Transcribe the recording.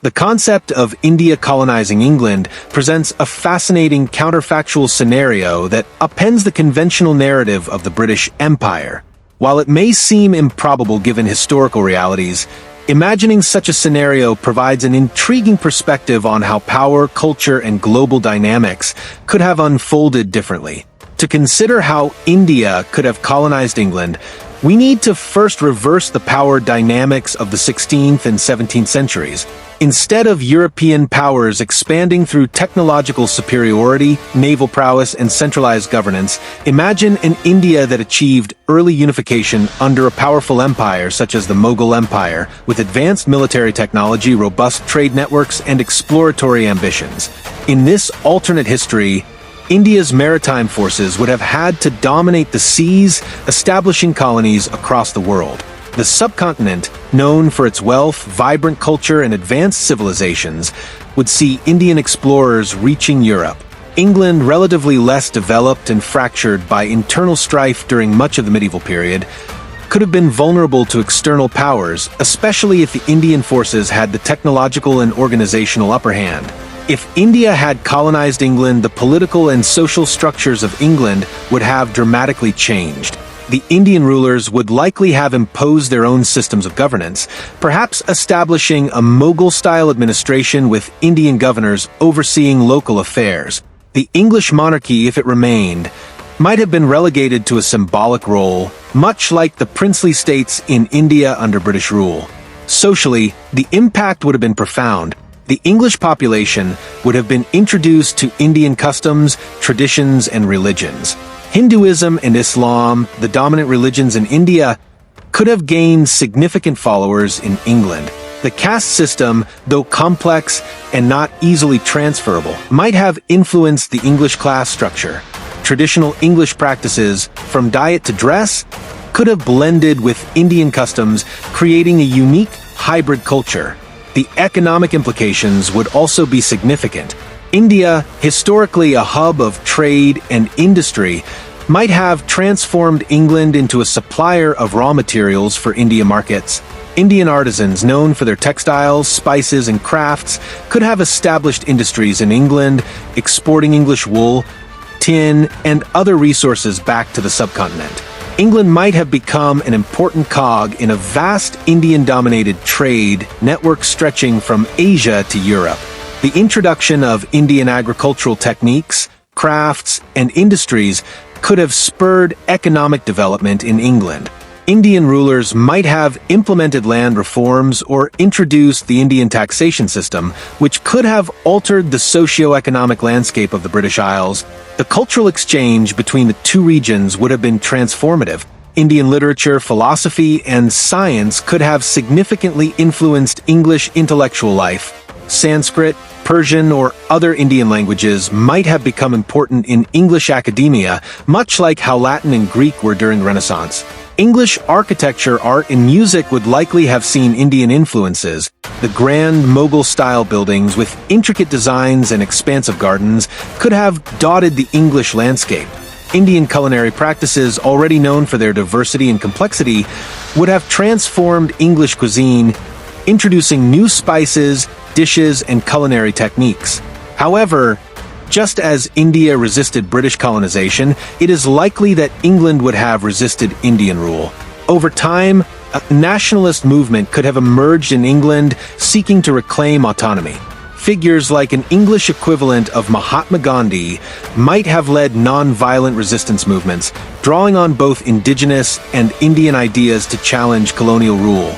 The concept of India colonizing England presents a fascinating counterfactual scenario that upends the conventional narrative of the British Empire. While it may seem improbable given historical realities, imagining such a scenario provides an intriguing perspective on how power, culture, and global dynamics could have unfolded differently. To consider how India could have colonized England, we need to first reverse the power dynamics of the 16th and 17th centuries. Instead of European powers expanding through technological superiority, naval prowess, and centralized governance, imagine an India that achieved early unification under a powerful empire such as the Mughal Empire, with advanced military technology, robust trade networks, and exploratory ambitions. In this alternate history, India's maritime forces would have had to dominate the seas, establishing colonies across the world. The subcontinent, known for its wealth, vibrant culture, and advanced civilizations, would see Indian explorers reaching Europe. England, relatively less developed and fractured by internal strife during much of the medieval period, could have been vulnerable to external powers, especially if the Indian forces had the technological and organizational upper hand. If India had colonized England, the political and social structures of England would have dramatically changed. The Indian rulers would likely have imposed their own systems of governance, perhaps establishing a Mughal-style administration with Indian governors overseeing local affairs. The English monarchy, if it remained, might have been relegated to a symbolic role, much like the princely states in India under British rule. Socially, the impact would have been profound. The English population would have been introduced to Indian customs, traditions, and religions. Hinduism and Islam, the dominant religions in India, could have gained significant followers in England. The caste system, though complex and not easily transferable, might have influenced the English class structure. Traditional English practices, from diet to dress, could have blended with Indian customs, creating a unique hybrid culture. The economic implications would also be significant. India, historically a hub of trade and industry, might have transformed England into a supplier of raw materials for India markets. Indian artisans known for their textiles, spices, and crafts could have established industries in England, exporting English wool, tin, and other resources back to the subcontinent. England might have become an important cog in a vast Indian-dominated trade network stretching from Asia to Europe. The introduction of Indian agricultural techniques, crafts, and industries could have spurred economic development in England. Indian rulers might have implemented land reforms or introduced the Indian taxation system, which could have altered the socio-economic landscape of the British Isles. The cultural exchange between the two regions would have been transformative. Indian literature, philosophy, and science could have significantly influenced English intellectual life. Sanskrit, Persian, or other Indian languages might have become important in English academia, much like how Latin and Greek were during the Renaissance. English architecture, art, and music would likely have seen Indian influences. The grand Mughal-style buildings with intricate designs and expansive gardens could have dotted the English landscape. Indian culinary practices, already known for their diversity and complexity, would have transformed English cuisine, introducing new spices, dishes, and culinary techniques. However, just as India resisted British colonization, it is likely that England would have resisted Indian rule. Over time, a nationalist movement could have emerged in England seeking to reclaim autonomy. Figures like an English equivalent of Mahatma Gandhi might have led non-violent resistance movements, drawing on both indigenous and Indian ideas to challenge colonial rule.